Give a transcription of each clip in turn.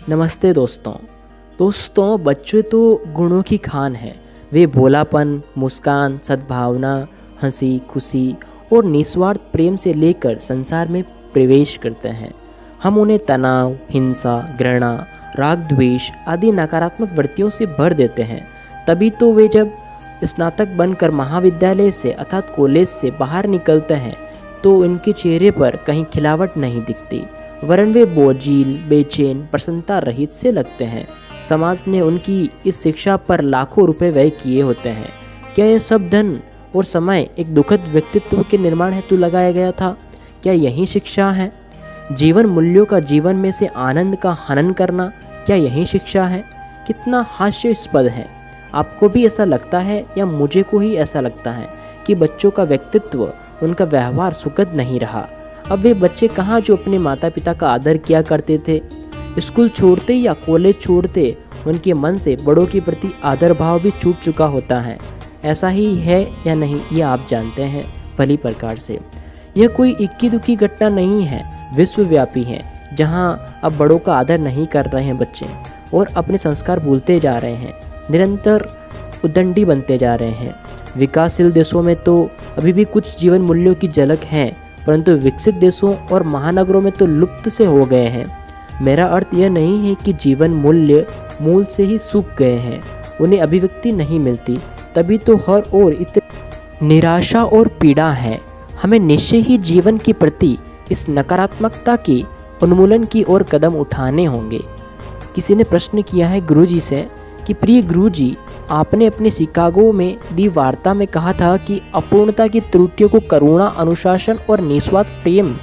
नमस्ते दोस्तों बच्चे तो गुणों की खान है। वे भोलापन, मुस्कान, सद्भावना, हंसी खुशी और निस्वार्थ प्रेम से लेकर संसार में प्रवेश करते हैं। हम उन्हें तनाव, हिंसा, घृणा, राग, द्वेष आदि नकारात्मक वृत्तियों से भर देते हैं। तभी तो वे जब स्नातक बनकर महाविद्यालय से अर्थात कॉलेज से बाहर निकलते हैं तो उनके चेहरे पर कहीं खिलावट नहीं दिखती, वरन वे बोझिल, बेचैन, प्रसन्नता रहित से लगते हैं। समाज ने उनकी इस शिक्षा पर लाखों रुपए व्यय किए होते हैं। क्या यह सब धन और समय एक दुखद व्यक्तित्व के निर्माण हेतु लगाया गया था? क्या यही शिक्षा है? जीवन मूल्यों का जीवन में से आनंद का हनन करना, क्या यही शिक्षा है? कितना हास्यास्पद है। आपको भी ऐसा लगता है या मुझे को ही ऐसा लगता है कि बच्चों का व्यक्तित्व, उनका व्यवहार सुखद नहीं रहा? अब वे बच्चे कहाँ जो अपने माता पिता का आदर किया करते थे? स्कूल छोड़ते या कॉलेज छोड़ते उनके मन से बड़ों के प्रति आदर भाव भी छूट चुका होता है। ऐसा ही है या नहीं ये आप जानते हैं भली प्रकार से। यह कोई इक्की दुक्की घटना नहीं है, विश्वव्यापी है, जहाँ अब बड़ों का आदर नहीं कर रहे हैं बच्चे और अपने संस्कार भूलते जा रहे हैं, निरंतर उद्दंडी बनते जा रहे हैं। विकासशील देशों में तो अभी भी कुछ जीवन मूल्यों की झलक है, परंतु विकसित देशों और महानगरों में तो लुप्त से हो गए हैं। मेरा अर्थ यह नहीं है कि जीवन मूल्य मूल से ही सूख गए हैं, उन्हें अभिव्यक्ति नहीं मिलती, तभी तो हर ओर इतनी निराशा और पीड़ा है। हमें निश्चय ही जीवन के प्रति इस नकारात्मकता की उन्मूलन की ओर कदम उठाने होंगे। किसी ने प्रश्न किया है गुरुजी से कि प्रिय गुरुजी, आपने अपने शिकागो में दी वार्ता में कहा था कि अपूर्णता की त्रुटियों को करुणा, अनुशासन और निस्वार्थ प्रेम,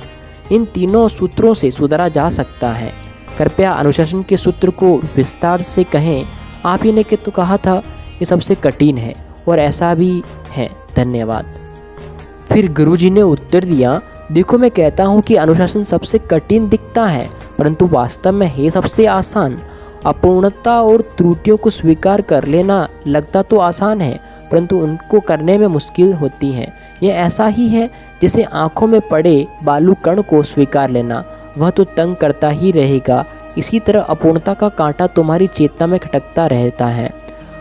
इन तीनों सूत्रों से सुधारा जा सकता है। कृपया अनुशासन के सूत्र को विस्तार से कहें। आप ही ने तो कहा था ये सबसे कठिन है और ऐसा भी है। धन्यवाद। फिर गुरुजी ने उत्तर दिया, देखो मैं कहता हूँ कि अनुशासन सबसे कठिन दिखता है, परंतु वास्तव में है सबसे आसान। अपूर्णता और त्रुटियों को स्वीकार कर लेना लगता तो आसान है, परंतु उनको करने में मुश्किल होती है। यह ऐसा ही है जैसे आंखों में पड़े बालू कण को स्वीकार लेना, वह तो तंग करता ही रहेगा। इसी तरह अपूर्णता का कांटा तुम्हारी चेतना में खटकता रहता है।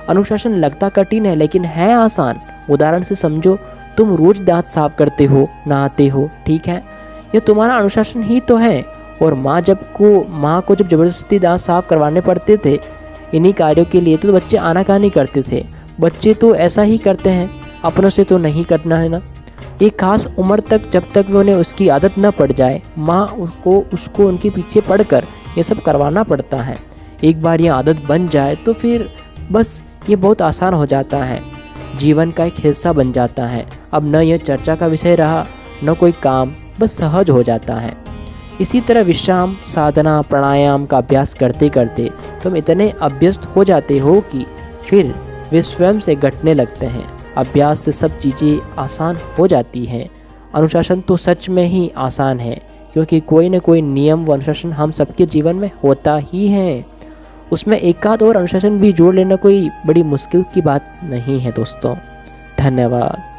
अनुशासन लगता कठिन है लेकिन है आसान। उदाहरण से समझो, तुम रोज दांत साफ करते हो, नहाते हो, ठीक है, यह तुम्हारा अनुशासन ही तो है। और माँ को जब ज़बरदस्ती दांत साफ करवाने पड़ते थे इन्हीं कार्यों के लिए, तो बच्चे आनाकानी करते थे। बच्चे तो ऐसा ही करते हैं, अपनों से तो नहीं करना है ना। एक खास उम्र तक, जब तक उन्हें उसकी आदत न पड़ जाए, माँ उसको उनके पीछे पड़कर ये सब करवाना पड़ता है। एक बार ये आदत बन जाए तो फिर बस ये बहुत आसान हो जाता है, जीवन का एक हिस्सा बन जाता है। अब न यह चर्चा का विषय रहा, न कोई काम, बस सहज हो जाता है। इसी तरह विश्राम, साधना, प्राणायाम का अभ्यास करते करते तुम इतने अभ्यस्त हो जाते हो कि फिर वे स्वयं से घटने लगते हैं। अभ्यास से सब चीज़ें आसान हो जाती हैं। अनुशासन तो सच में ही आसान है, क्योंकि कोई न कोई नियम व अनुशासन हम सबके जीवन में होता ही है। उसमें एकाध और अनुशासन भी जोड़ लेना कोई बड़ी मुश्किल की बात नहीं है दोस्तों। धन्यवाद।